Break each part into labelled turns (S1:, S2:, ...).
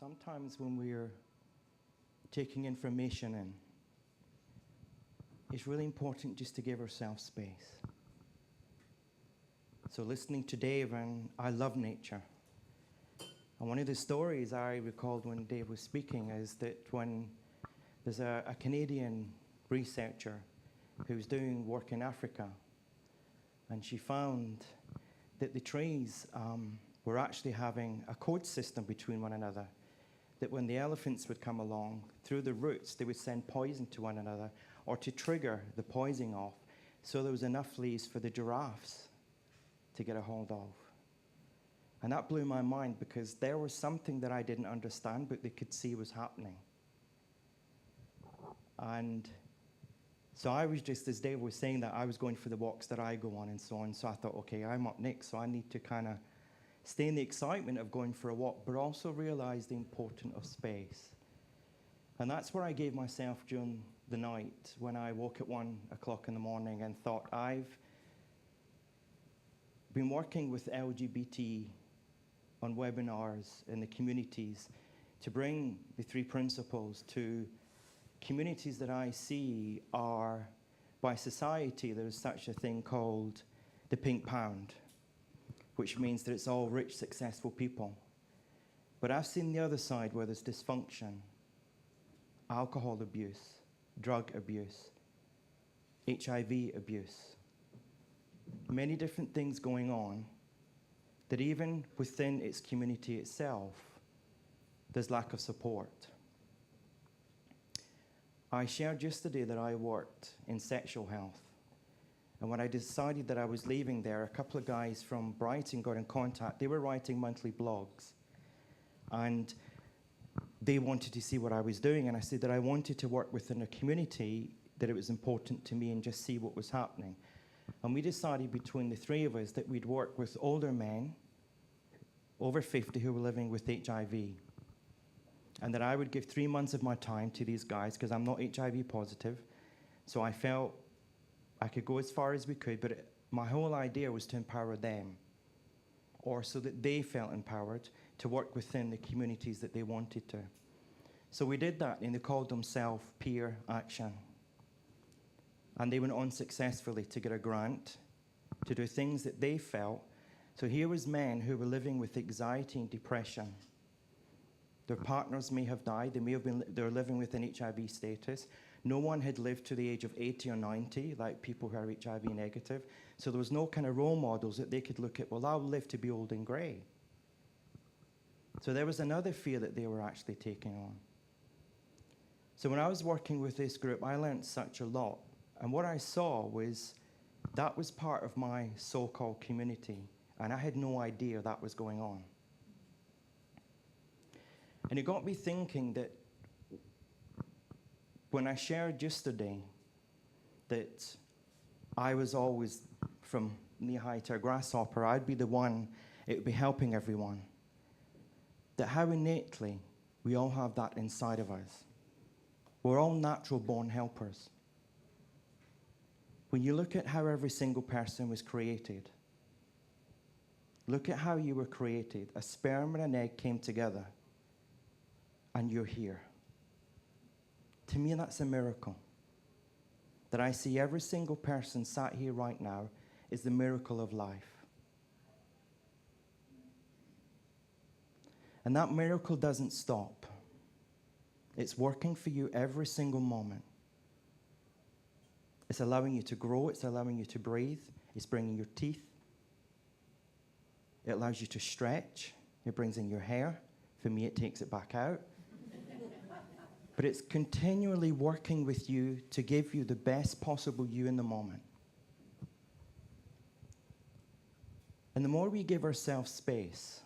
S1: Sometimes when we're taking information in, it's really important just to give ourselves space. So listening to Dave, and I love nature. And one of the stories I recalled when Dave was speaking is that when there's a Canadian researcher who was doing work in Africa, and she found that the trees were actually having a code system between one another, that when the elephants would come along, through the roots, they would send poison to one another or to trigger the poisoning off, so there was enough leaves for the giraffes to get a hold of. And that blew my mind, because there was something that I didn't understand, but they could see was happening. And so I was just, as Dave was saying that, I was going for the walks that I go on and so on. So I thought, okay, I'm up next, so I need to kind of stay in the excitement of going for a walk, but also realize the importance of space. And that's where I gave myself during the night when I woke at 1 o'clock in the morning and thought, I've been working with LGBT on webinars in the communities to bring the 3 principles to communities that I see are, by society, there's such a thing called the pink pound, which means that it's all rich, successful people. But I've seen the other side where there's dysfunction, alcohol abuse, drug abuse, HIV abuse, many different things going on, that even within its community itself, there's lack of support. I shared yesterday that I worked in sexual health. And when I decided that I was leaving there, a couple of guys from Brighton got in contact. They were writing monthly blogs. And they wanted to see what I was doing. And I said that I wanted to work within a community, that it was important to me, and just see what was happening. And we decided between the 3 of us that we'd work with older men, over 50, who were living with HIV. And that I would give 3 months of my time to these guys, because I'm not HIV positive. So I felt I could go as far as we could, but my whole idea was to empower them, or so that they felt empowered to work within the communities that they wanted to. So we did that, and they called themselves Peer Action. And they went on successfully to get a grant to do things that they felt. So here was men who were living with anxiety and depression. Their partners may have died. They were living with an HIV status. No one had lived to the age of 80 or 90, like people who are HIV negative. So there was no kind of role models that they could look at, well, I'll live to be old and grey. So there was another fear that they were actually taking on. So when I was working with this group, I learned such a lot. And what I saw was that was part of my so-called community, and I had no idea that was going on. And it got me thinking that when I shared yesterday that I was always, from knee-high to a grasshopper, I'd be the one, it would be helping everyone, that how innately we all have that inside of us. We're all natural-born helpers. When you look at how every single person was created, look at how you were created. A sperm and an egg came together, and you're here. To me, that's a miracle. That I see every single person sat here right now is the miracle of life. And that miracle doesn't stop. It's working for you every single moment. It's allowing you to grow. It's allowing you to breathe. It's bringing your teeth. It allows you to stretch. It brings in your hair. For me, it takes it back out. But it's continually working with you to give you the best possible you in the moment. And the more we give ourselves space,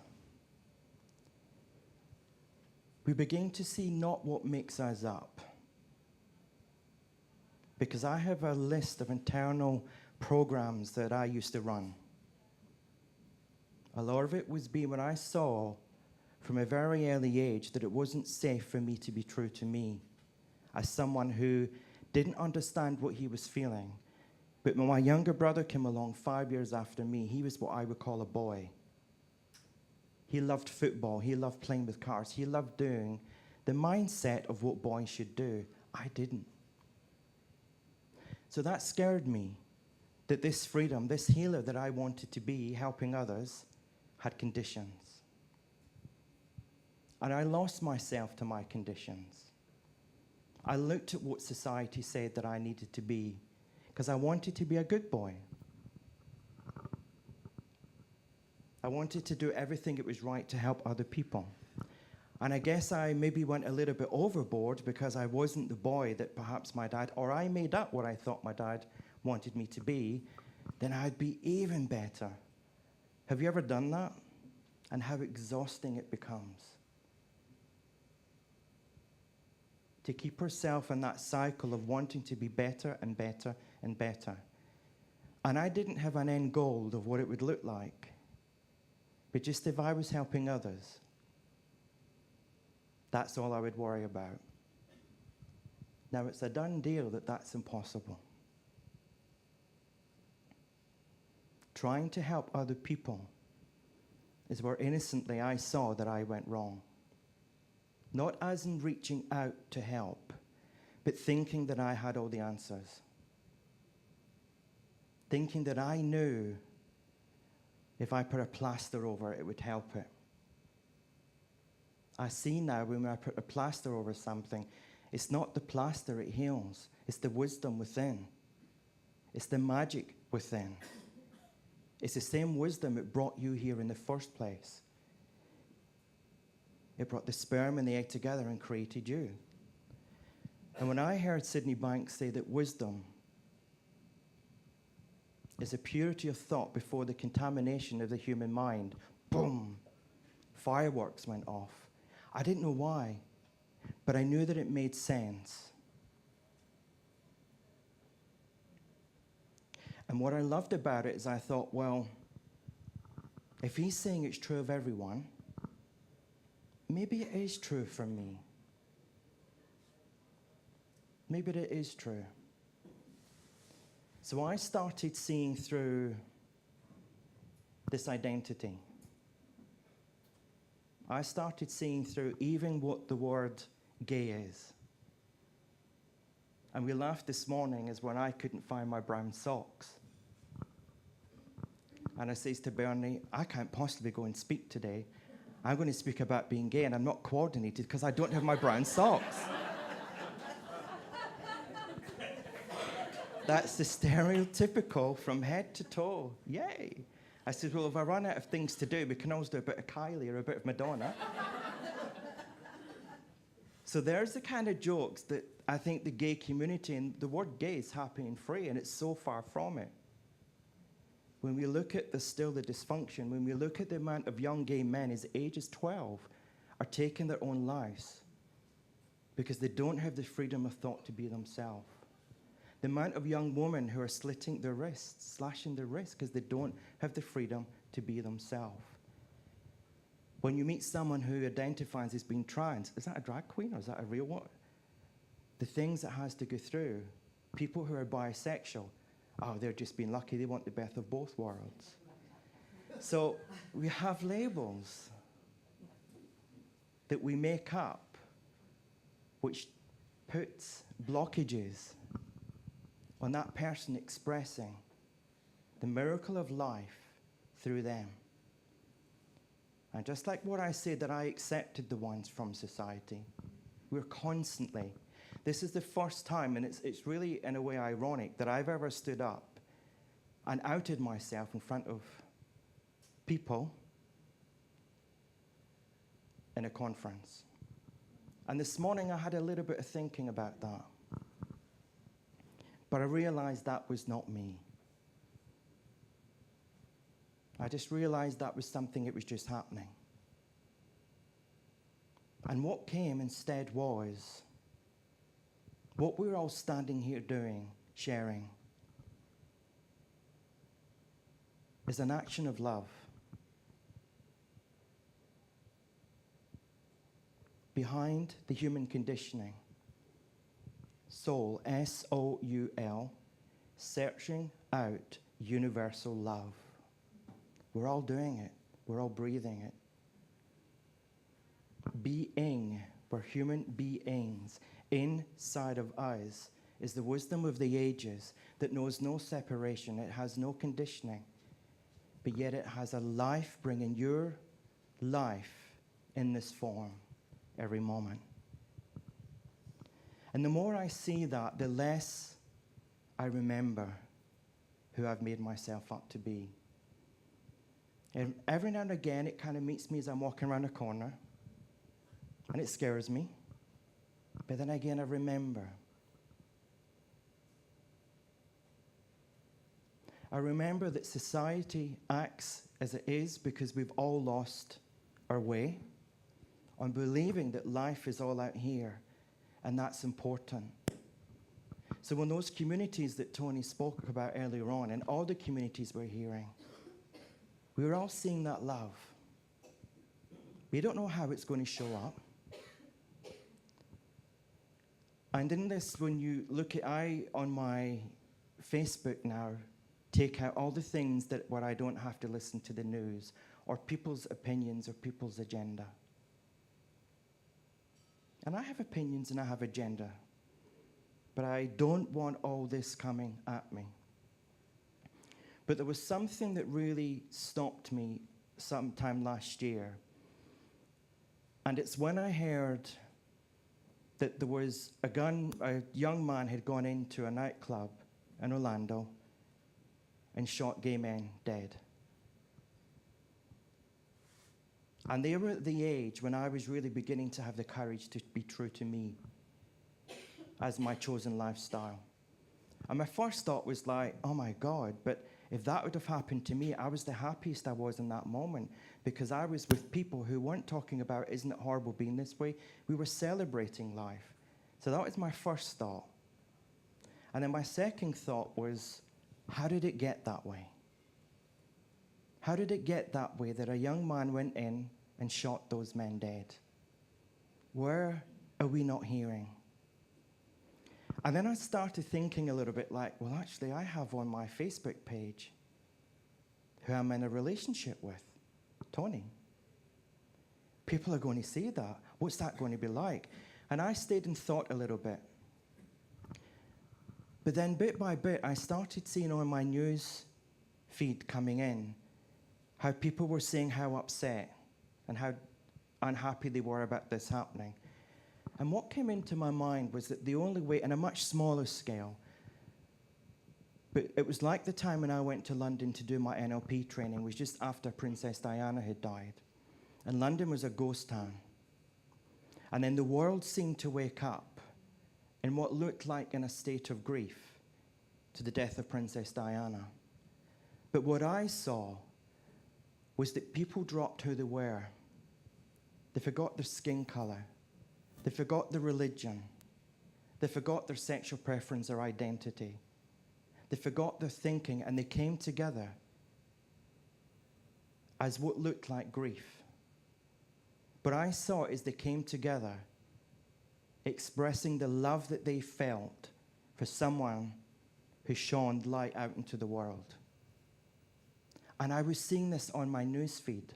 S1: we begin to see not what makes us up. Because I have a list of internal programs that I used to run. A lot of it was when I saw from a very early age that it wasn't safe for me to be true to me as someone who didn't understand what he was feeling. But when my younger brother came along 5 years after me, he was what I would call a boy. He loved football. He loved playing with cars. He loved doing the mindset of what boys should do. I didn't. So that scared me, that this freedom, this healer that I wanted to be, helping others, had conditions. And I lost myself to my conditions. I looked at what society said that I needed to be, because I wanted to be a good boy. I wanted to do everything it was right to help other people. And I guess I maybe went a little bit overboard because I wasn't the boy that perhaps my dad, or I made up what I thought my dad wanted me to be, then I'd be even better. Have you ever done that? And how exhausting it becomes. To keep herself in that cycle of wanting to be better and better and better. And I didn't have an end goal of what it would look like. But just if I was helping others, that's all I would worry about. Now, it's a done deal that that's impossible. Trying to help other people is where innocently I saw that I went wrong. Not as in reaching out to help, but thinking that I had all the answers. Thinking that I knew if I put a plaster over it, it would help it. I see now when I put a plaster over something, it's not the plaster it heals. It's the wisdom within. It's the magic within. It's the same wisdom that brought you here in the first place. It brought the sperm and the egg together and created you. And when I heard Sydney Banks say that wisdom is a purity of thought before the contamination of the human mind, boom, fireworks went off. I didn't know why, but I knew that it made sense. And what I loved about it is I thought, well, if he's saying it's true of everyone, maybe it is true for me. Maybe it is true. So I started seeing through this identity. I started seeing through even what the word gay is. And we laughed this morning is when I couldn't find my brown socks. And I says to Bernie, I can't possibly go and speak today. I'm going to speak about being gay, and I'm not coordinated because I don't have my brown socks. That's the stereotypical from head to toe. Yay. I said, well, if I run out of things to do, we can always do a bit of Kylie or a bit of Madonna. So there's the kind of jokes that I think the gay community, and the word gay is happy and free, and it's so far from it. When we look at the dysfunction, when we look at the amount of young gay men as age as 12 are taking their own lives because they don't have the freedom of thought to be themselves. The amount of young women who are slashing their wrists because they don't have the freedom to be themselves. When you meet someone who identifies as being trans, is that a drag queen or is that a real one? The things it has to go through. People who are bisexual, oh, they're just being lucky. They want the best of both worlds. So we have labels that we make up, which puts blockages on that person expressing the miracle of life through them. And just like what I said, that I accepted the ones from society, we're constantly, this is the first time, and it's really in a way ironic, that I've ever stood up and outed myself in front of people in a conference. And this morning I had a little bit of thinking about that. But I realized that was not me. I just realized that was something that was just happening. And what came instead was what we're all standing here doing, sharing, is an action of love. Behind the human conditioning, soul, S-O-U-L, searching out universal love. We're all doing it. We're all breathing it. being, we're human beings, inside of us is the wisdom of the ages that knows no separation. It has no conditioning, but yet it has a life bringing your life in this form every moment. And the more I see that, the less I remember who I've made myself up to be. And every now and again, it kind of meets me as I'm walking around a corner, and it scares me. But then again, I remember. I remember that society acts as it is because we've all lost our way on believing that life is all out here, and that's important. So when those communities that Tony spoke about earlier on, and all the communities we're hearing, we were all seeing that love. We don't know how it's going to show up. And in this, when you look at, on my Facebook now, take out all the things that where I don't have to listen to the news or people's opinions or people's agenda. And I have opinions and I have agenda, but I don't want all this coming at me. But there was something that really stopped me sometime last year. And it's when I heard that there was a young man had gone into a nightclub in Orlando and shot gay men dead. And they were at the age when I was really beginning to have the courage to be true to me as my chosen lifestyle. And my first thought was like, oh my God, but if that would have happened to me, I was the happiest I was in that moment because I was with people who weren't talking about, isn't it horrible being this way? We were celebrating life. So that was my first thought. And then my second thought was, how did it get that way? How did it get that way that a young man went in and shot those men dead? Where are we not hearing? And then I started thinking a little bit like, well, actually, I have on my Facebook page who I'm in a relationship with, Tony. People are going to see that. What's that going to be like? And I stayed and thought a little bit. But then bit by bit, I started seeing on my news feed coming in how people were saying how upset and how unhappy they were about this happening. And what came into my mind was that the only way, on a much smaller scale, but it was like the time when I went to London to do my NLP training, was just after Princess Diana had died. And London was a ghost town. And then the world seemed to wake up in what looked like in a state of grief to the death of Princess Diana. But what I saw was that people dropped who they were. They forgot their skin color. They forgot their religion. They forgot their sexual preference or identity. They forgot their thinking, and they came together as what looked like grief. But I saw as they came together, expressing the love that they felt for someone who shone light out into the world. And I was seeing this on my news feed,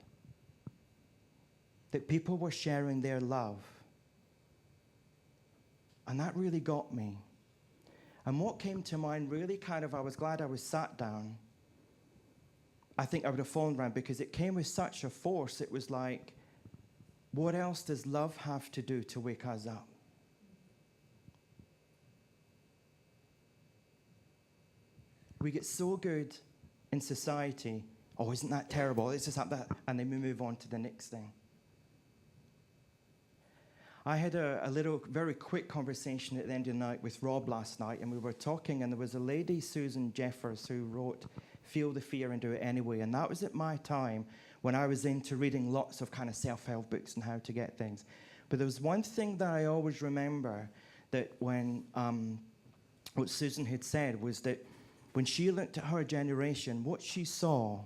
S1: that people were sharing their love. And that really got me. And what came to mind really kind of, I was glad I was sat down. I think I would have fallen around because it came with such a force. It was like, what else does love have to do to wake us up? We get so good in society, oh, isn't that terrible? It's just like that. And then we move on to the next thing. I had a little, very quick conversation at the end of the night with Rob last night, and we were talking, and there was a lady, Susan Jeffers, who wrote Feel the Fear and Do It Anyway. And that was at my time when I was into reading lots of kind of self-help books and how to get things. But there was one thing that I always remember that when, what Susan had said was that when she looked at her generation, what she saw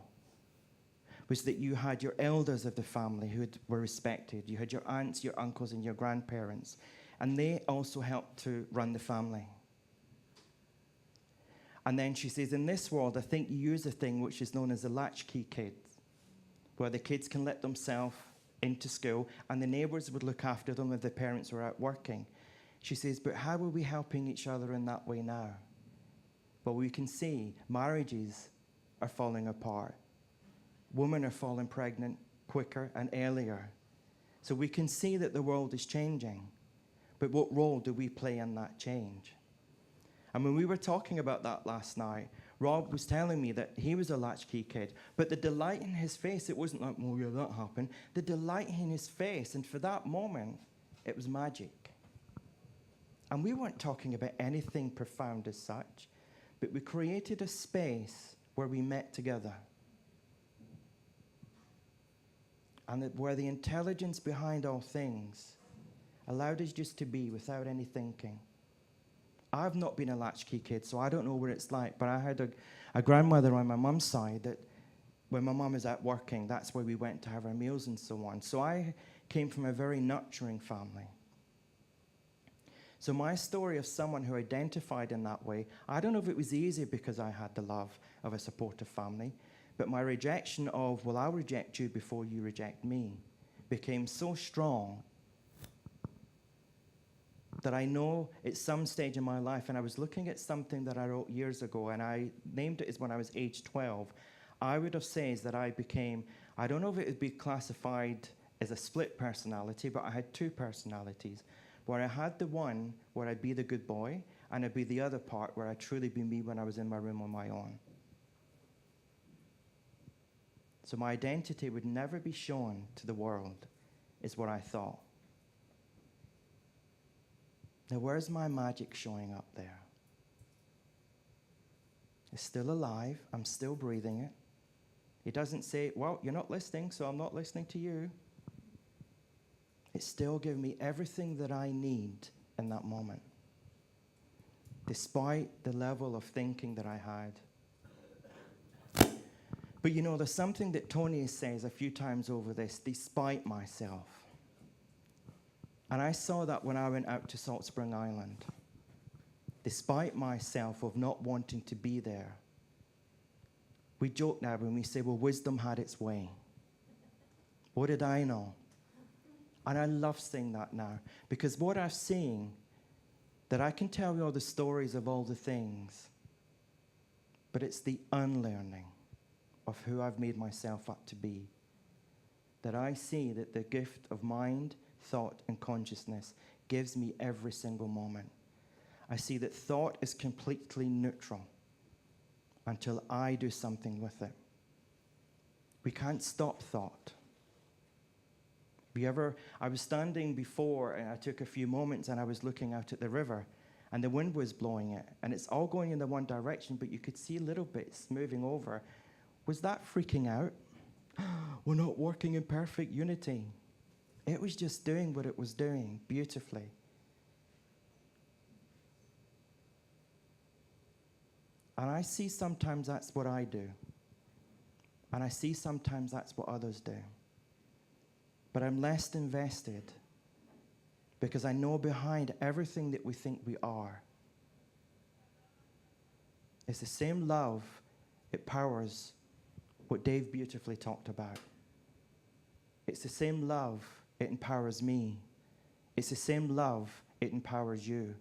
S1: was that you had your elders of the family who were respected. You had your aunts, your uncles, and your grandparents. And they also helped to run the family. And then she says, in this world, I think you use a thing which is known as the latchkey kids, where the kids can let themselves into school, and the neighbours would look after them if the parents were out working. She says, but how are we helping each other in that way now? Well, we can see marriages are falling apart. Women are falling pregnant quicker and earlier. So we can see that the world is changing. But what role do we play in that change? And when we were talking about that last night, Rob was telling me that he was a latchkey kid, but the delight in his face, it wasn't like, oh yeah, that happened. The delight in his face, and for that moment, it was magic. And we weren't talking about anything profound as such, but we created a space where we met together. And where the intelligence behind all things allowed us just to be without any thinking. I've not been a latchkey kid, so I don't know what it's like, but I had a grandmother on my mum's side that when my mum was out working, that's where we went to have our meals and so on. So I came from a very nurturing family. So my story of someone who identified in that way, I don't know if it was easy because I had the love of a supportive family, but my rejection of, well, I'll reject you before you reject me, became so strong that I know at some stage in my life, and I was looking at something that I wrote years ago, and I named it as when I was age 12, I would have said that I became, I don't know if it would be classified as a split personality, but I had two personalities, where I had the one where I'd be the good boy, and I'd be the other part where I'd truly be me when I was in my room on my own. So my identity would never be shown to the world, is what I thought. Now, where's my magic showing up there? It's still alive. I'm still breathing it. It doesn't say, well, you're not listening, so I'm not listening to you. It's still giving me everything that I need in that moment, despite the level of thinking that I had. But you know, there's something that Tony says a few times over this, despite myself. And I saw that when I went out to Salt Spring Island. Despite myself of not wanting to be there. We joke now when we say, well, wisdom had its way. What did I know? And I love saying that now. Because what I've seen, that I can tell you all the stories of all the things, but it's the unlearning of who I've made myself up to be. That I see that the gift of mind, thought, and consciousness gives me every single moment. I see that thought is completely neutral until I do something with it. We can't stop thought. I was standing before, and I took a few moments, and I was looking out at the river, and the wind was blowing it, and it's all going in the one direction, but you could see little bits moving over. Was that freaking out? We're not working in perfect unity. It was just doing what it was doing beautifully. And I see sometimes that's what I do. And I see sometimes that's what others do. But I'm less invested because I know behind everything that we think we are, it's the same love. It powers what Dave beautifully talked about. It's the same love. It empowers me. It's the same love. It empowers you.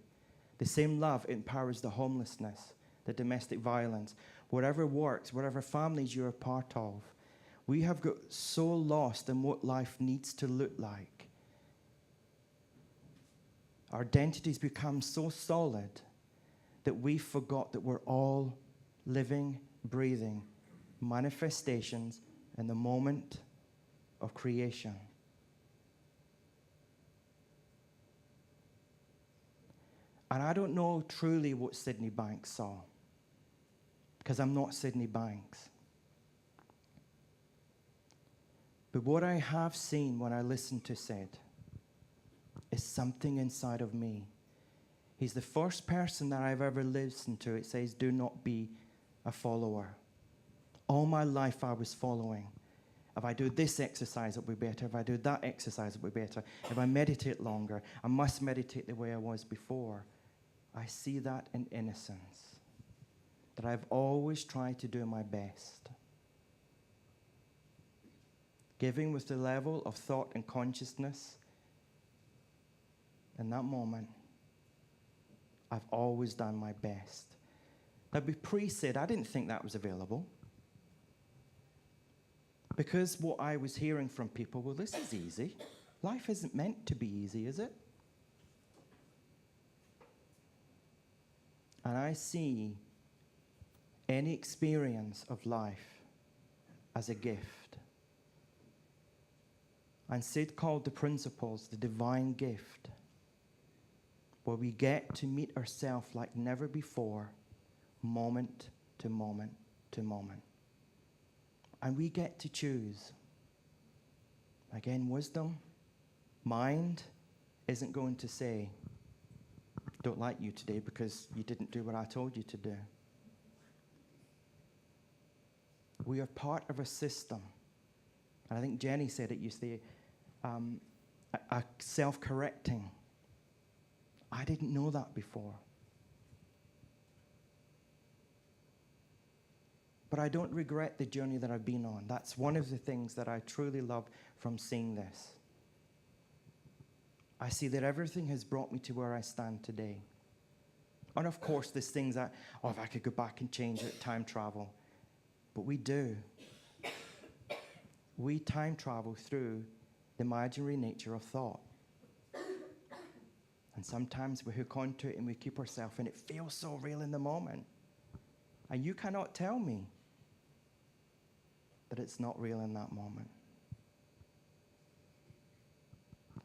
S1: The same love. It empowers the homelessness, the domestic violence, whatever works, whatever families you're a part of. We have got so lost in what life needs to look like. Our identities become so solid that we forgot that we're all living, breathing manifestations in the moment of creation. And I don't know truly what Sydney Banks saw, because I'm not Sydney Banks. But what I have seen when I listened to Sid is something inside of me. He's the first person that I've ever listened to. It says, do not be a follower. All my life I was following. If I do this exercise, it'll be better. If I do that exercise, it'll be better. If I meditate longer, I must meditate the way I was before. I see that in innocence, that I've always tried to do my best. giving with the level of thought and consciousness, in that moment, I've always done my best. Now, Pre said, I didn't think that was available. Because what I was hearing from people, well, this is easy. Life isn't meant to be easy, is it? And I see any experience of life as a gift. And Sid called the principles the divine gift, where we get to meet ourselves like never before, moment to moment to moment. And we get to choose. Again, wisdom, mind isn't going to say, don't like you today because you didn't do what I told you to do. We are part of a system. And I think Jenny said it used to a self-correcting. I didn't know that before. But I don't regret the journey that I've been on. That's one of the things that I truly love from seeing this. I see that everything has brought me to where I stand today. And of course, there's things that, if I could go back and change it, time travel. But we do. We time travel through the imaginary nature of thought. And sometimes we hook onto it and we keep ourselves, and it feels so real in the moment. And you cannot tell me that it's not real in that moment.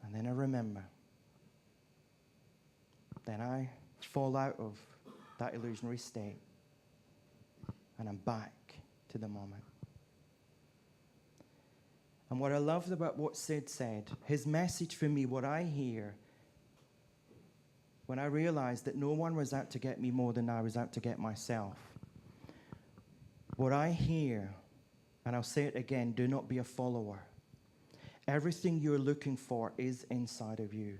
S1: And then I remember. Then I fall out of that illusionary state. And I'm back to the moment. And what I loved about what Sid said, his message for me, what I hear, when I realized that no one was out to get me more than I was out to get myself, what I hear, and I'll say it again, do not be a follower. Everything you're looking for is inside of you.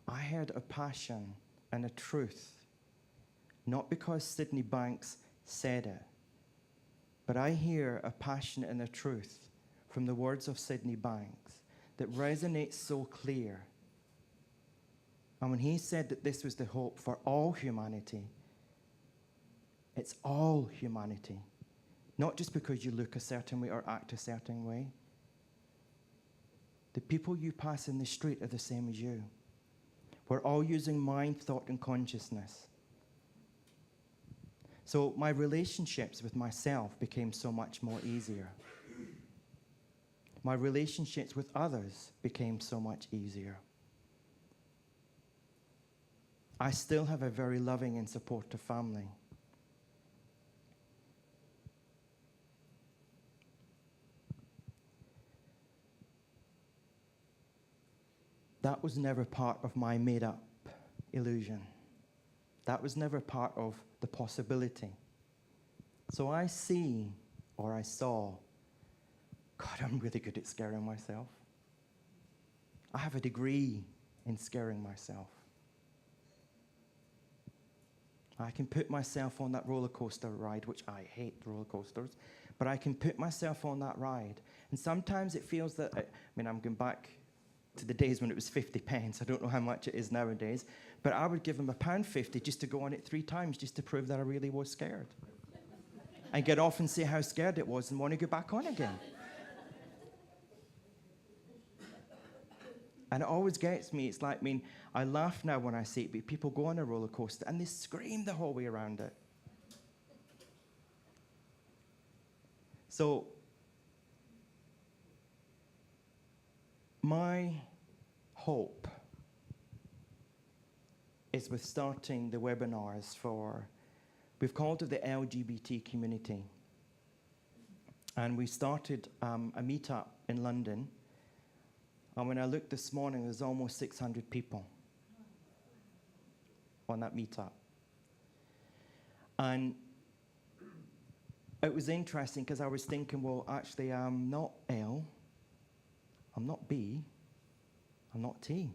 S1: I had a passion and a truth, not because Sydney Banks said it, but I hear a passion and a truth from the words of Sydney Banks that resonates so clear. And when he said that this was the hope for all humanity, it's all humanity. Not just because you look a certain way or act a certain way. The people you pass in the street are the same as you. We're all using mind, thought, and consciousness. So my relationships with myself became so much more easier. My relationships with others became so much easier. I still have a very loving and supportive family. That was never part of my made-up illusion. That was never part of the possibility. So I see, or I saw, God, I'm really good at scaring myself. I have a degree in scaring myself. I can put myself on that roller coaster ride, which I hate roller coasters, but I can put myself on that ride. And sometimes it feels that, I'm going back to the days when it was 50 pence. I don't know how much it is nowadays, but I would give them £1.50 just to go on it 3 times, just to prove that I really was scared. And get off and say how scared it was and want to go back on again. And it always gets me. It's like, I laugh now when I see it, but people go on a roller coaster and they scream the whole way around it. So, my hope is with starting the webinars we've called it the LGBT community. And we started a meetup in London. And when I looked this morning, there's almost 600 people on that meetup. And it was interesting because I was thinking, well, actually, I'm not L, I'm not B, I'm not T.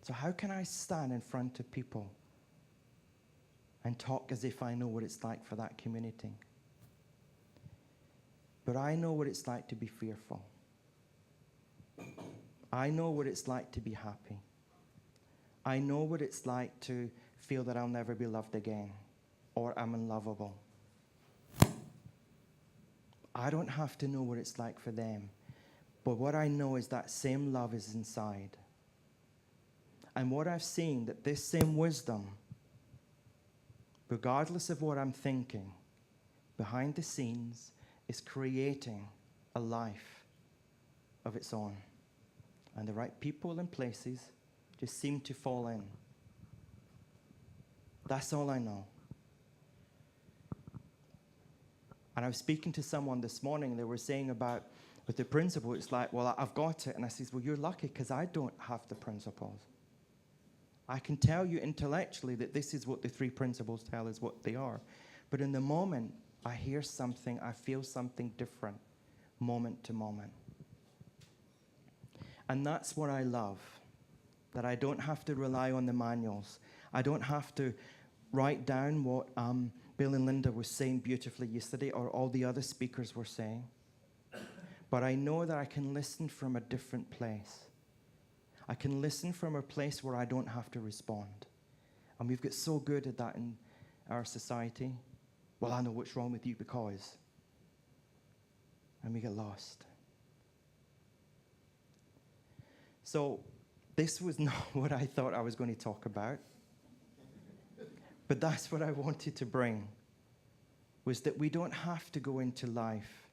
S1: So how can I stand in front of people and talk as if I know what it's like for that community. But I know what it's like to be fearful. I know what it's like to be happy. I know what it's like to feel that I'll never be loved again, or I'm unlovable. I don't have to know what it's like for them, but what I know is that same love is inside. And what I've seen, that this same wisdom, regardless of what I'm thinking, behind the scenes, is creating a life of its own. And the right people and places just seem to fall in. That's all I know. And I was speaking to someone this morning, they were saying about, with the principle, it's like, well, I've got it. And I says, well, you're lucky because I don't have the principles. I can tell you intellectually that this is what the 3 principles tell us what they are. But in the moment, I hear something, I feel something different, moment to moment. And that's what I love, that I don't have to rely on the manuals. I don't have to write down what Bill and Linda was saying beautifully yesterday, or all the other speakers were saying. But I know that I can listen from a different place. I can listen from a place where I don't have to respond. And we've got so good at that in our society. Well, I know what's wrong with you because. And we get lost. So this was not what I thought I was going to talk about. But that's what I wanted to bring, was that we don't have to go into life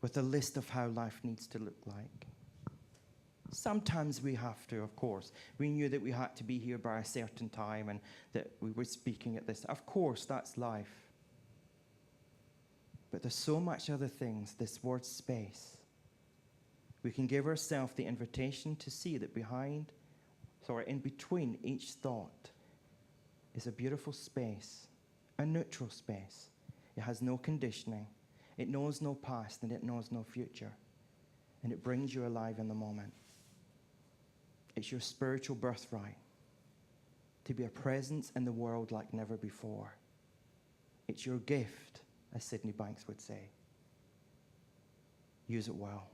S1: with a list of how life needs to look like. Sometimes we have to, of course. We knew that we had to be here by a certain time and that we were speaking at this. Of course, that's life. But there's so much other things, this word space. We can give ourselves the invitation to see that in between each thought is a beautiful space, a neutral space. It has no conditioning. It knows no past and it knows no future. And it brings you alive in the moment. It's your spiritual birthright to be a presence in the world like never before. It's your gift, as Sydney Banks would say. Use it well.